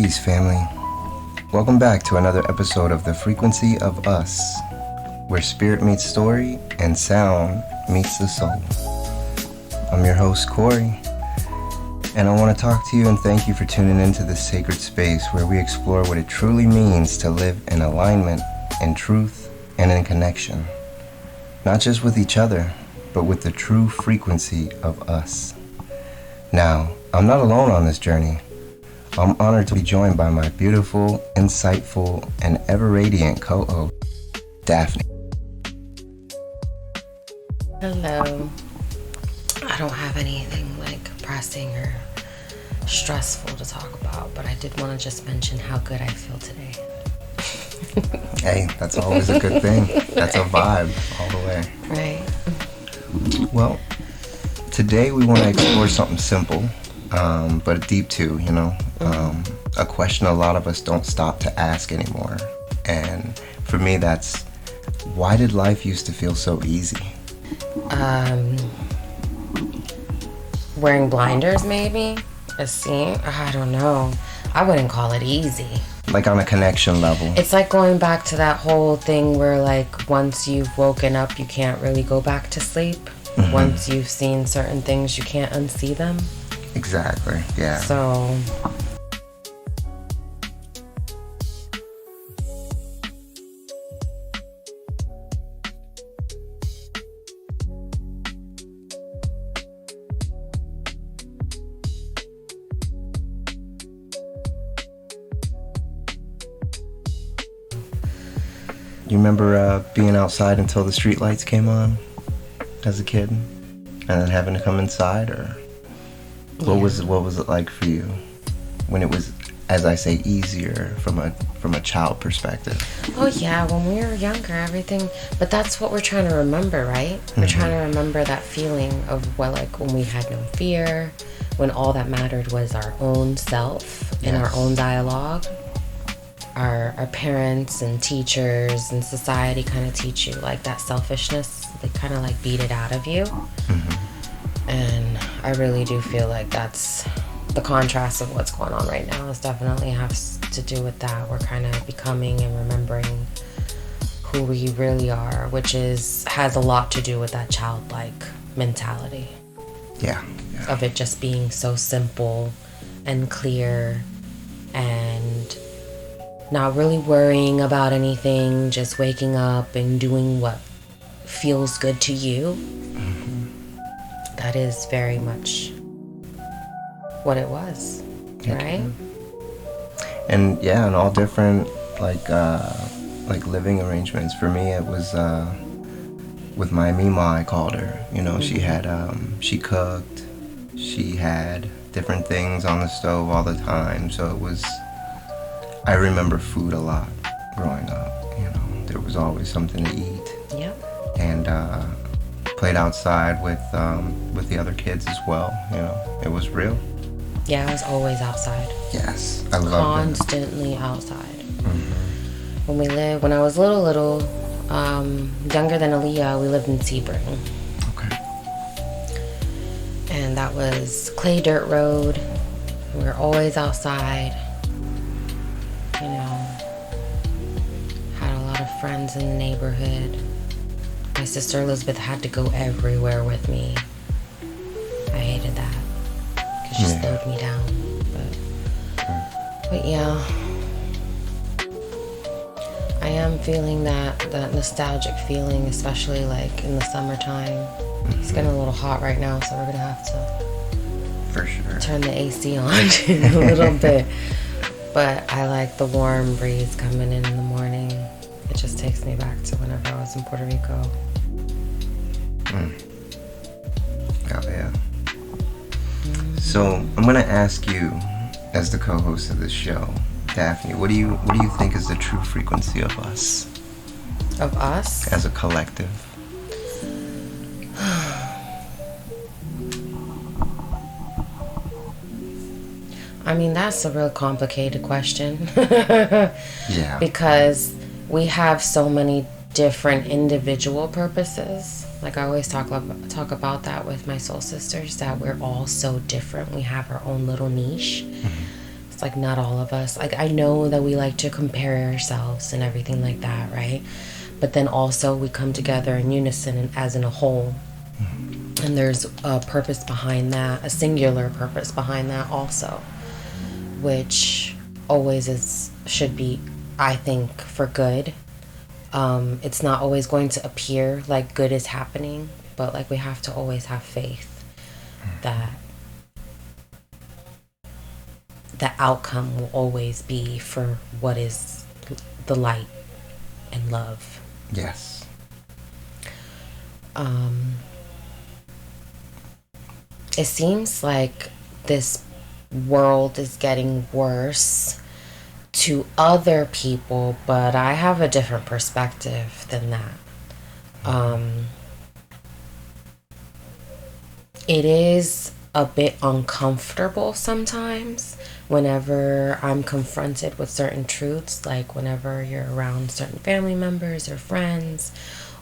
Peace, family. Welcome back to another episode of The Frequency of Us, where spirit meets story and sound meets the soul. I'm your host, Corey, and I want to talk to you and thank you for tuning into this sacred space where we explore what it truly means to live in alignment, in truth, and in connection. Not just with each other, but with the true frequency of us. Now, I'm not alone on this journey. I'm honored to be joined by my beautiful, insightful, and ever-radiant co-host, Daphne. Hello. I don't have anything pressing or stressful to talk about, but I did want to just mention how good I feel today. Hey, that's always a good thing. That's a vibe all the way. Right. Well, today we want to explore something simple, but deep too, a question a lot of us don't stop to ask anymore. And for me, that's, why did life used to feel so easy? Wearing blinders, maybe? I don't know. I wouldn't call it easy. Like on a connection level. It's like going back to that whole thing where once you've woken up, you can't really go back to sleep. Mm-hmm. Once you've seen certain things, you can't unsee them. Exactly, yeah. So... You remember being outside until the street lights came on as a kid, and then having to come inside, or what was it like for you when it was, as I say, easier from a child perspective? Oh yeah, when we were younger, everything. But that's what we're trying to remember, right? Mm-hmm. We're trying to remember that feeling of when we had no fear, when all that mattered was our own self and our own dialogue. Our parents and teachers and society kind of teach you that selfishness. They kind of beat it out of you. Mm-hmm. And I really do feel like that's the contrast of what's going on right now. Is definitely has to do with that. We're kind of becoming and remembering who we really are, which has a lot to do with that childlike mentality. Yeah. Of it just being so simple and clear and not really worrying about anything, just waking up and doing what feels good to you. Mm-hmm. That is very much what it was, right? And and all different living arrangements. For me, it was with my Mima, I called her. Mm-hmm. She had she cooked, she had different things on the stove all the time, so it was. I remember food a lot growing up. There was always something to eat. Yep. And played outside with the other kids as well. It was real. Yeah, I was always outside. Yes, I loved it. Constantly outside. Mm-hmm. When I was little, younger than Aaliyah, we lived in Sebring. Okay. And that was clay dirt road. We were always outside. Had a lot of friends in the neighborhood. My sister Elizabeth had to go everywhere with me. I hated that because she slowed me down. But yeah, I am feeling that nostalgic feeling, especially in the summertime. Mm-hmm. It's getting a little hot right now, so we're gonna have to for sure turn the AC on a little bit. But I like the warm breeze coming in the morning. It just takes me back to whenever I was in Puerto Rico. Oh, yeah. Mm-hmm. So I'm going to ask you, as the co-host of this show, Daphne, what do you think is the true frequency of us? Of us? As a collective. I mean, that's a real complicated question. Yeah. Because we have so many different individual purposes. I always talk about that with my soul sisters, that we're all so different. We have our own little niche. Mm-hmm. us, like not all of us. Like I know that we like to compare ourselves and everything like that, right? But then also we come together in unison and as in a whole. And there's a purpose behind that, a singular purpose behind that also, which always should be, I think, for good. It's not always going to appear like good is happening, but like we have to always have faith that the outcome will always be for what is the light and love. Yes. It seems like this world is getting worse to other people, but I have a different perspective than that. It is a bit uncomfortable sometimes whenever I'm confronted with certain truths, like whenever you're around certain family members or friends,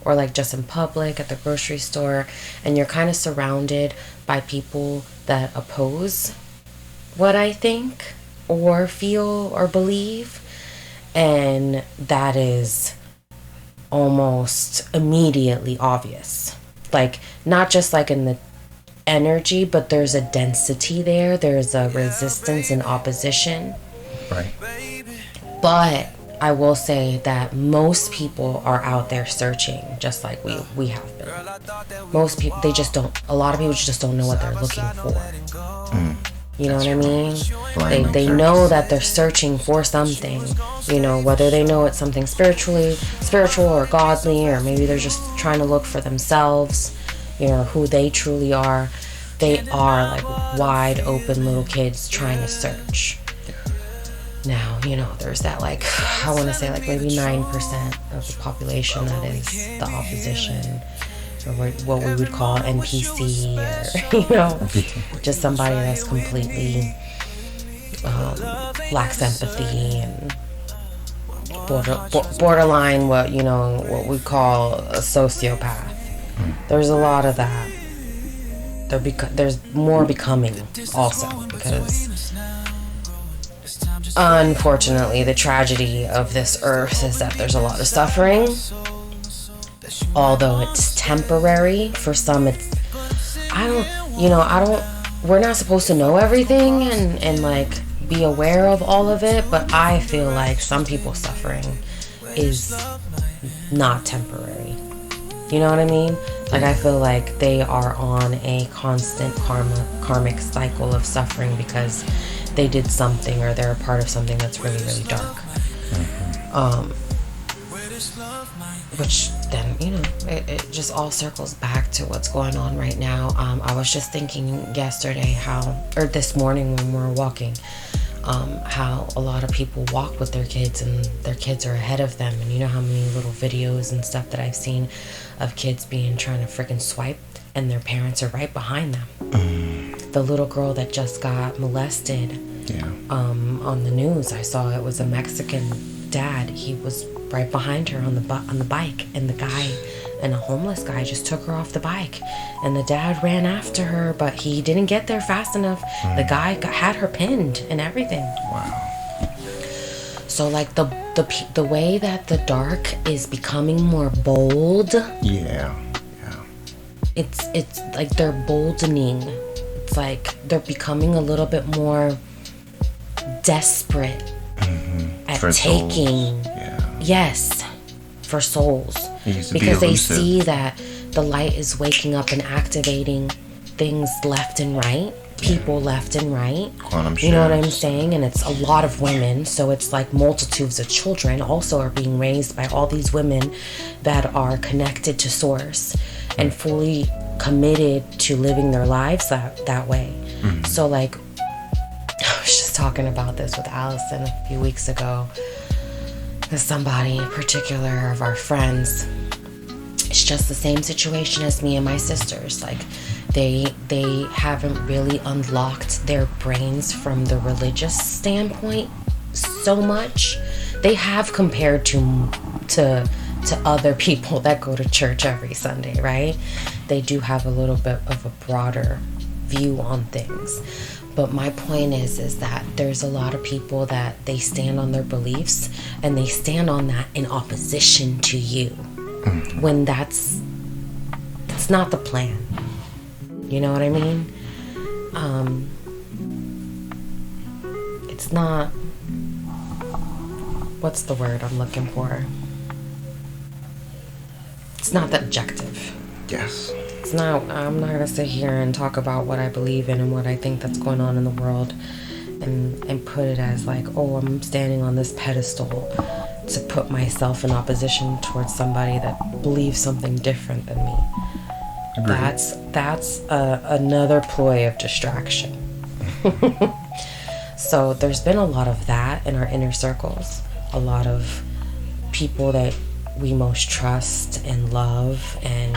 or like just in public at the grocery store, and you're kind of surrounded by people that oppose what I think or feel or believe, and that is almost immediately obvious. Like not just like in the energy, but there's a density there, there's a resistance and opposition. Right. But I will say that most people are out there searching, just like we have been. Most people, a lot of people just don't know what they're looking for. You know what I mean? They know that they're searching for something, you know, whether they know it's something spiritual or godly, or maybe they're just trying to look for themselves, you know, who they truly are. They are like wide open little kids trying to search. Now, you know, there's that, like, I want to say like maybe 9% of the population that is the opposition, or what we would call NPC, or, you know, just somebody that's completely lacks empathy and borderline what we call a sociopath. There's a lot of that. There's more becoming also, because unfortunately, the tragedy of this earth is that there's a lot of suffering. Although it's temporary, for some we're not supposed to know everything and like be aware of all of it, but I feel like some people's suffering is not temporary. You know what I mean? Like I feel like they are on a constant karmic cycle of suffering because they did something, or they're a part of something that's really, really dark. Which then, you know, it just all circles back to what's going on right now. I was just thinking yesterday this morning when we were walking, how a lot of people walk with their kids and their kids are ahead of them. And you know how many little videos and stuff that I've seen of kids trying to freaking swipe and their parents are right behind them. The little girl that just got molested, on the news, I saw it was a Mexican dad. He was right behind her on the bike, and the guy, and a homeless guy, just took her off the bike, and the dad ran after her, but he didn't get there fast enough. The guy had her pinned and everything. Wow. So like the way that the dark is becoming more bold. It's like they're boldening. It's like they're becoming a little bit more desperate at for taking souls. Yes, for souls, because they see that the light is waking up and activating things left and right, people left and right. You know what I'm saying? And it's a lot of women, so it's like multitudes of children also are being raised by all these women that are connected to source and fully committed to living their lives that way. So like, I was just talking about this with Allison a few weeks ago, because somebody in particular of our friends, it's just the same situation as me and my sisters. Like they haven't really unlocked their brains from the religious standpoint so much. They have, compared to other people that go to church every Sunday, right? They do have a little bit of a broader view on things. But my point is that there's a lot of people that they stand on their beliefs and they stand on that in opposition to you. When that's not the plan. You know what I mean? It's not, what's the word I'm looking for? It's not the objective. Yes. It's not, I'm not gonna sit here and talk about what I believe in and what I think that's going on in the world and put it as like, oh, I'm standing on this pedestal to put myself in opposition towards somebody that believes something different than me. Agreed. That's another ploy of distraction. So there's been a lot of that in our inner circles. A lot of people that we most trust and love, and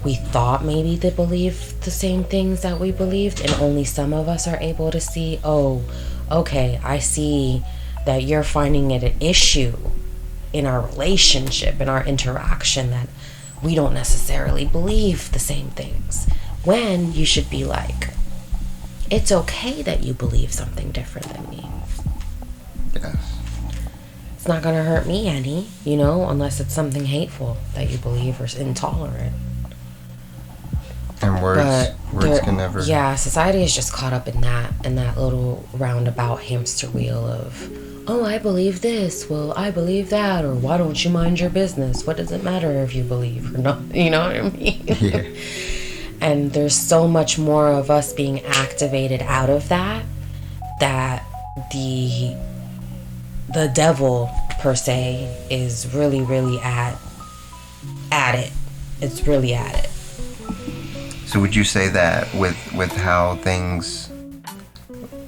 we thought maybe they believed the same things that we believed, and only some of us are able to see, oh, okay, I see that you're finding it an issue in our relationship, in our interaction, that we don't necessarily believe the same things. When you should be like, it's okay that you believe something different than me. Yes. It's not gonna hurt me any, you know, unless it's something hateful that you believe or intolerant. And words can never. Yeah, society is just caught up in that little roundabout hamster wheel of, oh, I believe this, well, I believe that, or why don't you mind your business? What does it matter if you believe or not? You know what I mean? Yeah. And there's so much more of us being activated out of that the devil, per se, is really, really at it. It's really at it. So would you say that with how things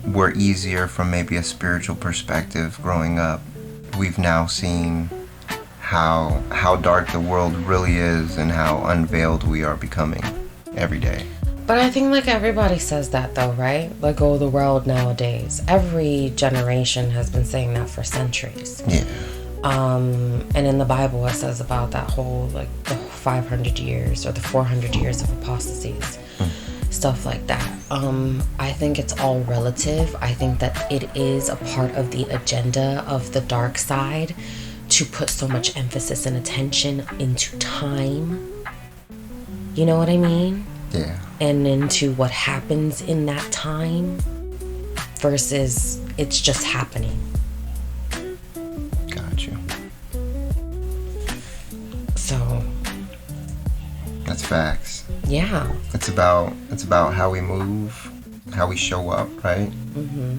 were easier from maybe a spiritual perspective growing up, we've now seen how dark the world really is and how unveiled we are becoming every day? But I think like everybody says that though, right? Like, oh, the world nowadays. Every generation has been saying that for centuries. Yeah. And in the Bible it says about that whole like the 500 years or the 400 years of apostasies. Stuff like that. I think it's all relative. I think that it is a part of the agenda of the dark side to put so much emphasis and attention into time. You know what I mean? Yeah. And into what happens in that time versus it's just happening. Got you. So that's facts. Yeah. It's about how we move, how we show up, right? Mm-hmm.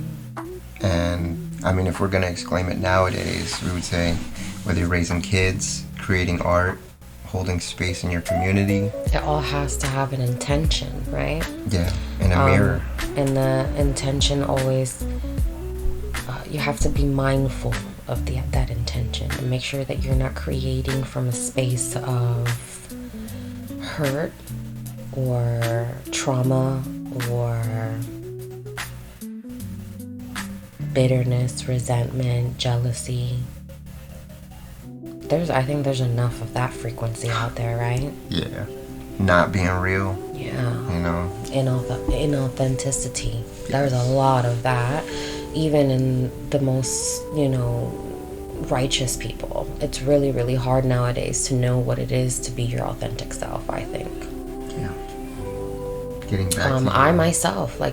And I mean, if we're gonna exclaim it nowadays, we would say whether you're raising kids, creating art, holding space in your community, it all has to have an intention, right? Yeah, in a mirror. And the intention always, you have to be mindful of that intention and make sure that you're not creating from a space of hurt or trauma or bitterness, resentment, jealousy. I think there's enough of that frequency out there, right? Yeah. Not being real. Yeah. You know? Inauthenticity. There's a lot of that. Even in the most, righteous people. It's really, really hard nowadays to know what it is to be your authentic self, I think. Yeah. Getting back to I myself, I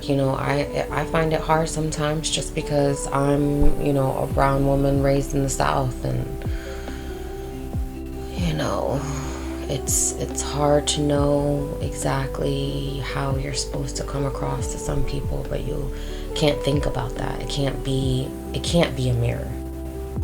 find it hard sometimes just because I'm, a brown woman raised in the South, and it's hard to know exactly how you're supposed to come across to some people, but you can't think about that. It can't be a mirror.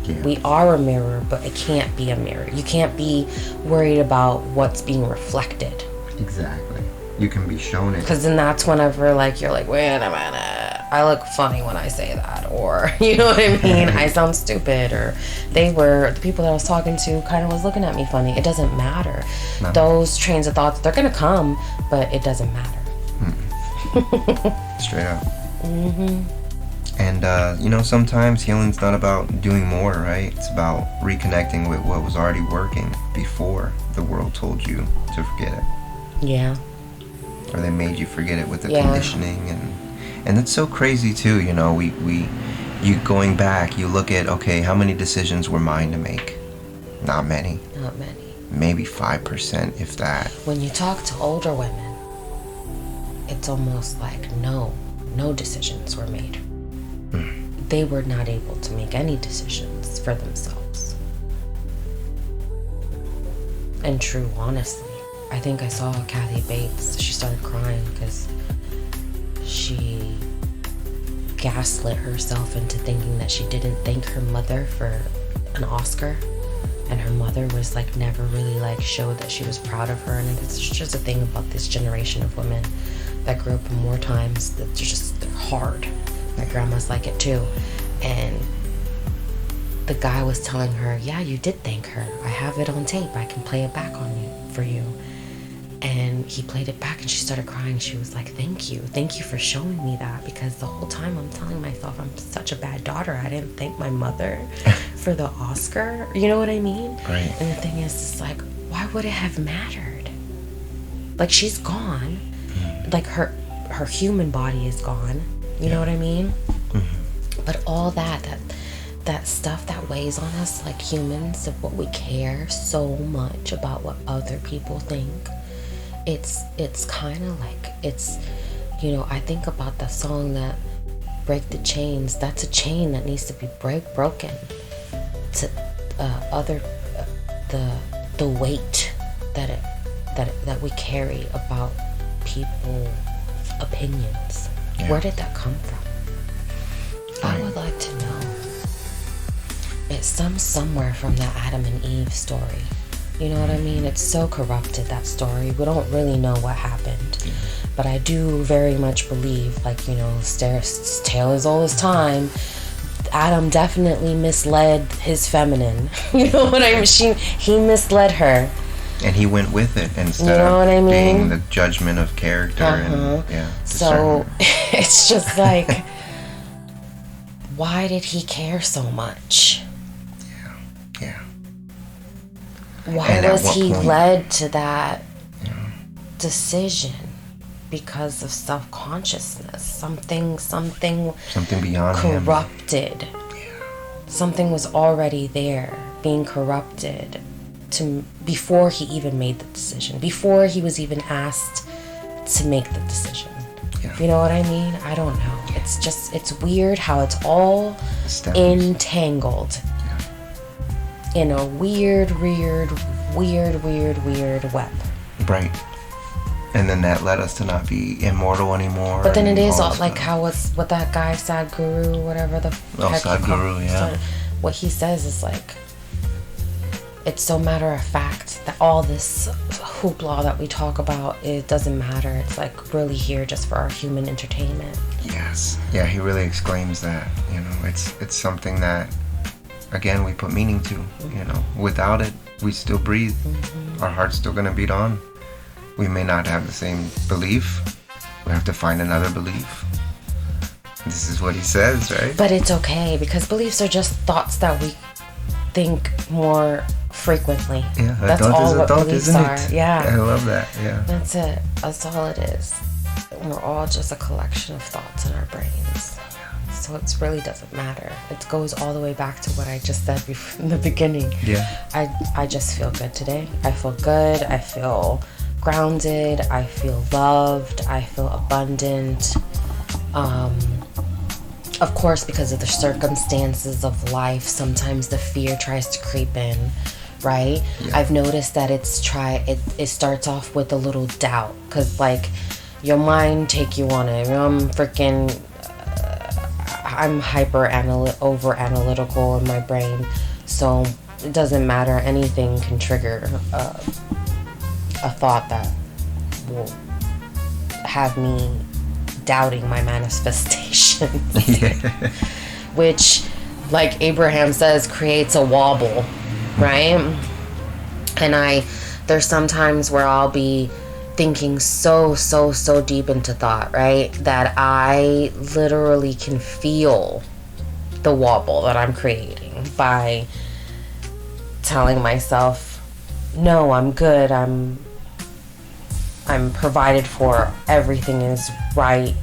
Yeah. We are a mirror, but it can't be a mirror. You can't be worried about what's being reflected. Exactly. You can be shown it. Because then that's whenever you're like, wait a minute, I look funny when I say that, or you know what I mean? I sound stupid, or the people that I was talking to kind of was looking at me funny. It doesn't matter. No. Those trains of thoughts, they're gonna come, but it doesn't matter. Straight up. Mm-hmm. And sometimes healing's not about doing more, right? It's about reconnecting with what was already working before the world told you to forget it. Yeah. Or they made you forget it with the conditioning And it's so crazy too, you know, you going back, you look at, okay, how many decisions were mine to make? Not many. Not many. Maybe 5%, if that. When you talk to older women, it's almost like no decisions were made. They were not able to make any decisions for themselves. And true, honestly, I think I saw Kathy Bates. She started crying because she gaslit herself into thinking that she didn't thank her mother for an Oscar, and her mother was like never really like showed that she was proud of her. And it's just a thing about this generation of women that grew up in war times, that they're hard. My grandma's like it too. And the guy was telling her, yeah, you did thank her. I have it on tape. I can play it back for you. And he played it back and she started crying. She was like, thank you for showing me that, because the whole time I'm telling myself I'm such a bad daughter. I didn't thank my mother for the Oscar. You know what I mean? Right. And the thing is, it's like, why would it have mattered? Like, she's gone. Like, her human body is gone. You know what I mean? But all that stuff that weighs on us like humans, of what we care so much about what other people think, it's kind of like, it's, you know, I think about the song that Break the Chains. That's a chain that needs to be broken to the weight that we carry about people opinions. Where did that come from? I would like to know. It stems somewhere from that Adam and Eve story. You know what I mean? It's so corrupted, that story. We don't really know what happened. But I do very much believe, like, you know, tale as old as time, Adam definitely misled his feminine. You know what I mean? He misled her. And he went with it instead, you know what I mean? Being the judgment of character and So it's just like, why did he care so much? Yeah. Why was he led to that decision? Because of self-consciousness. Something beyond corrupted. Him. Yeah. Something was already there, being corrupted before he even made the decision, before he was even asked to make the decision. Yeah. You know what I mean? I don't know. It's weird how it's all entangled in a weird web. Right. And then that led us to not be immortal anymore. But then it is all like how what that guy, Sadhguru, whatever the heck Sadhguru, what he says is like, it's so matter of fact that all this hoopla that we talk about, it doesn't matter. It's like really here just for our human entertainment. Yes. Yeah, he really exclaims that. You know, it's something that, again, we put meaning to. You know, without it, we still breathe. Our heart's still gonna beat on. We may not have the same belief. We have to find another belief. This is what he says, right? But it's okay, because beliefs are just thoughts that we think more frequently. Yeah, that's all what beliefs are. Yeah, I love that. Yeah, that's it. That's all it is. We're all just a collection of thoughts in our brains. So it really doesn't matter. It goes all the way back to what I just said in the beginning. Yeah. I just feel good today. I feel good. I feel grounded. I feel loved. I feel abundant. Of course, because of the circumstances of life, sometimes the fear tries to creep in, right? Yeah. I've noticed that it starts off with a little doubt, because like your mind take you on it. I'm over analytical in my brain, so it doesn't matter. Anything can trigger a thought that will have me doubting my manifestations. Which, like Abraham says, creates a wobble, right? And there's some times where I'll be thinking so deep into thought, right, that I literally can feel the wobble that I'm creating by telling myself, no, I'm good, I'm provided for, everything is right,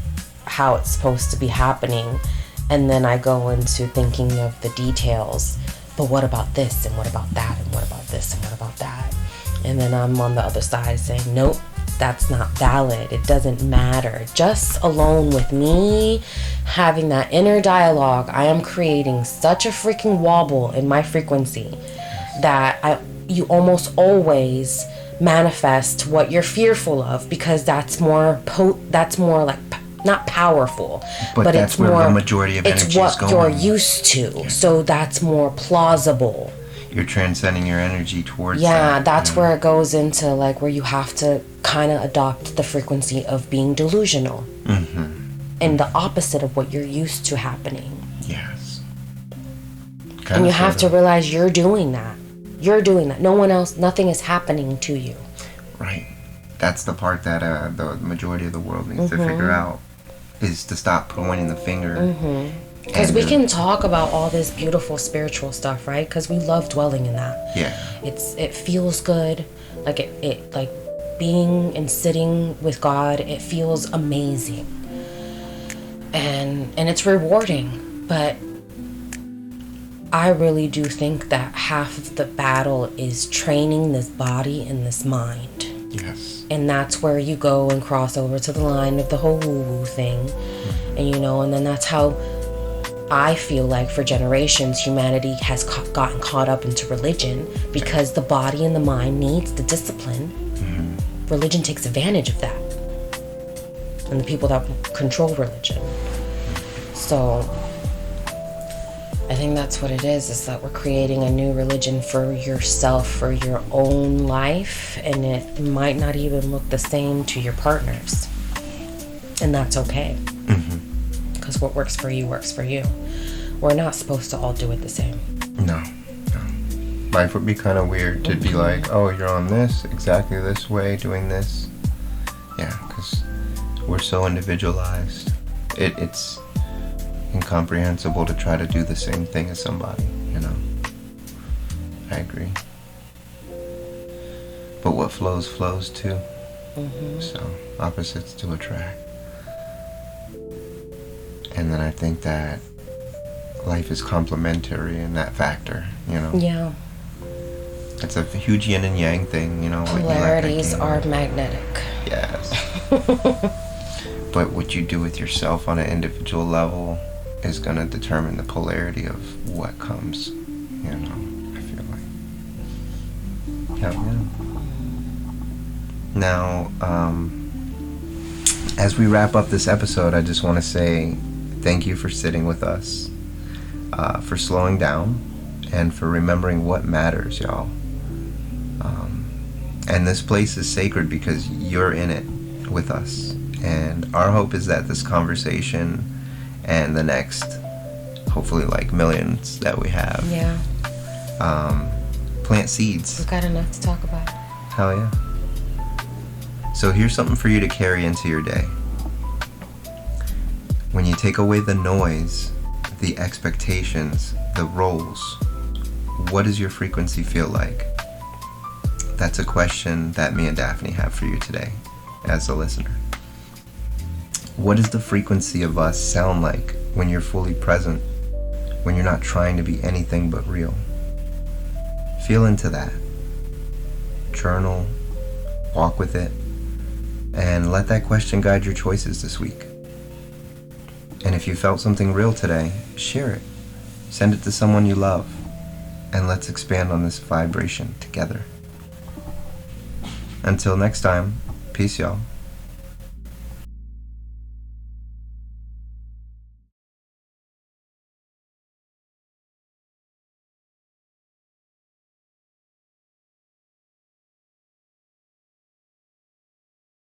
how it's supposed to be happening, and then I go into thinking of the details. But what about this, and what about that, and what about this, and what about that? And then I'm on the other side saying, nope, that's not valid. It doesn't matter. Just alone with me having that inner dialogue, I am creating such a freaking wobble in my frequency that you almost always manifest what you're fearful of, because that's more like not powerful, but that's it's where more the majority of energy it's what is going. you're used to. So that's more plausible. You're transcending your energy towards that's where it goes into like where you have to kind of adopt the frequency of being delusional, and the opposite of what you're used to happening. Yes. And you have to realize you're doing that. No one else, nothing is happening to you. Right. That's the part that the majority of the world needs to figure out, is to stop pointing the finger. Because we can talk about all this beautiful spiritual stuff, right? Because we love dwelling in that. Yeah. It feels good. Like it like being and sitting with God, it feels amazing. And it's rewarding. But I really do think that half of the battle is training this body and this mind. Yes. And that's where you go and cross over to the line of the whole woo-woo thing. And and then that's how I feel like for generations humanity has gotten caught up into religion, because the body and the mind needs the discipline. Religion takes advantage of that, and the people that control religion. So I think that's what it is that we're creating a new religion for yourself, for your own life, and it might not even look the same to your partners, and that's okay. Because what works for you works for you. We're not supposed to all do it the same. No. Life would be kind of weird to be like, oh, you're on this, exactly this way, doing this. Yeah, because we're so individualized. It's incomprehensible to try to do the same thing as somebody, I agree. But what flows, flows too. So, opposites to attract. And then I think that life is complementary in that factor, Yeah. It's a huge yin and yang thing, Polarities are magnetic. Yes. But what you do with yourself on an individual level is going to determine the polarity of what comes, I feel like. Yeah. Now, as we wrap up this episode, I just want to say thank you for sitting with us, for slowing down, and for remembering what matters, y'all. And this place is sacred because you're in it with us. And our hope is that this conversation and the next, hopefully like millions that we have, plant seeds. We've got enough to talk about. Hell yeah. So here's something for you to carry into your day. When you take away the noise, the expectations, the roles, what does your frequency feel like? That's a question that me and Daphne have for you today as a listener. What does the frequency of us sound like when you're fully present, when you're not trying to be anything but real? Feel into that. Journal, walk with it, and let that question guide your choices this week. And if you felt something real today, share it. Send it to someone you love, and let's expand on this vibration together. Until next time, peace, y'all.